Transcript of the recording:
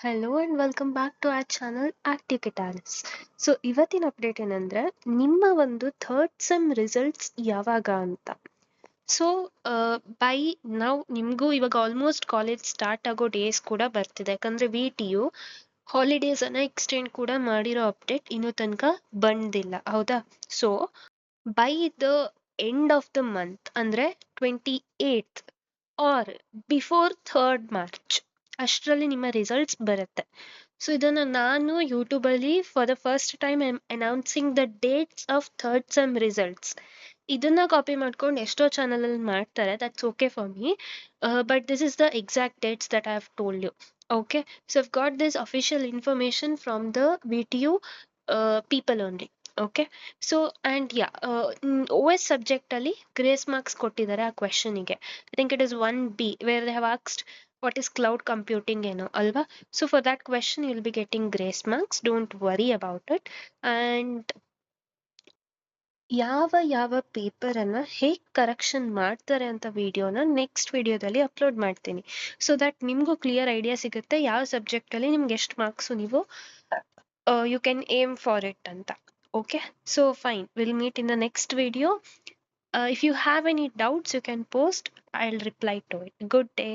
Hello and welcome back to our channel ಆಕ್ಟಿವಿಟಾಲಿಸ್. So ಇವತ್ತಿನ update ಏನಂದ್ರೆ ನಿಮ್ಮ ಒಂದು ಥರ್ಡ್ ಸೆಮ್ ರಿಸಲ್ಟ್ಸ್ ಯಾವಾಗ ಅಂತ. ಸೊ ಬೈ ನಾವು ನಿಮಗೂ ಇವಾಗ ಆಲ್ಮೋಸ್ಟ್ ಕಾಲೇಜ್ ಸ್ಟಾರ್ಟ್ ಆಗೋ ಡೇಸ್ ಕೂಡ ಬರ್ತಿದೆ, ಯಾಕಂದ್ರೆ VTU ಹಾಲಿಡೇಸ್ ಅನ್ನ ಎಕ್ಸ್ಟೆಂಡ್ ಕೂಡ ಮಾಡಿರೋ ಅಪ್ಡೇಟ್ ಇನ್ನೂ ತನಕ ಬಂದಿಲ್ಲ, ಹೌದಾ? So by the end of the month ಅಂದ್ರೆ 28th R before 3rd March ಅಷ್ಟರಲ್ಲಿ ನಿಮ್ಮ ರಿಸಲ್ಟ್ಸ್ ಬರುತ್ತೆ. ಸೊ ಇದನ್ನ ನಾನು ಯೂಟ್ಯೂಬಲ್ಲಿ for the first time announcing the dates of third sem results. ಇದನ್ನ ಕಾಪಿ ಮಾಡ್ಕೊಂಡು ಎಷ್ಟೋ ಚಾನಲ್ ಅಲ್ಲಿ ಮಾಡ್ತಾರೆ, that's okay for me, but this is the exact dates that I have told you. Okay, so I've got this official information from the VTU people only. Okay, so and yeah, OS ಸಬ್ಜೆಕ್ಟಲ್ಲಿ grace marks ಕೊಟ್ಟಿದ್ದಾರೆ ಆ ಕ್ವೆಶನಿಗೆ. I think it is 1B where they have ಆಕ್ಸ್ಡ್ what is cloud computing ಏನೋ ಅಲ್ವಾ. So for that question you'll be getting grace marks, don't worry about it. And ಯಾವ paper ಅನ್ನ ಹೇಗೆ ಕರೆಕ್ಷನ್ ಮಾಡ್ತಾರೆ ಅಂತ ವಿಡಿಯೋನ ನೆಕ್ಸ್ಟ್ ವಿಡಿಯೋದಲ್ಲಿ ಅಪ್ಲೋಡ್ ಮಾಡ್ತೀನಿ, ಸೊ ದಟ್ ನಿಮಗೂ ಕ್ಲಿಯರ್ ಐಡಿಯಾ ಸಿಗುತ್ತೆ ಯಾವ ಸಬ್ಜೆಕ್ಟಲ್ಲಿ ನಿಮ್ಗೆ ಎಷ್ಟು ಮಾರ್ಕ್ಸು ನೀವು you can aim for it ಅಂತ. Okay, so fine, will meet in the next video. If you have any doubts you can post, I'll reply to it. Good day.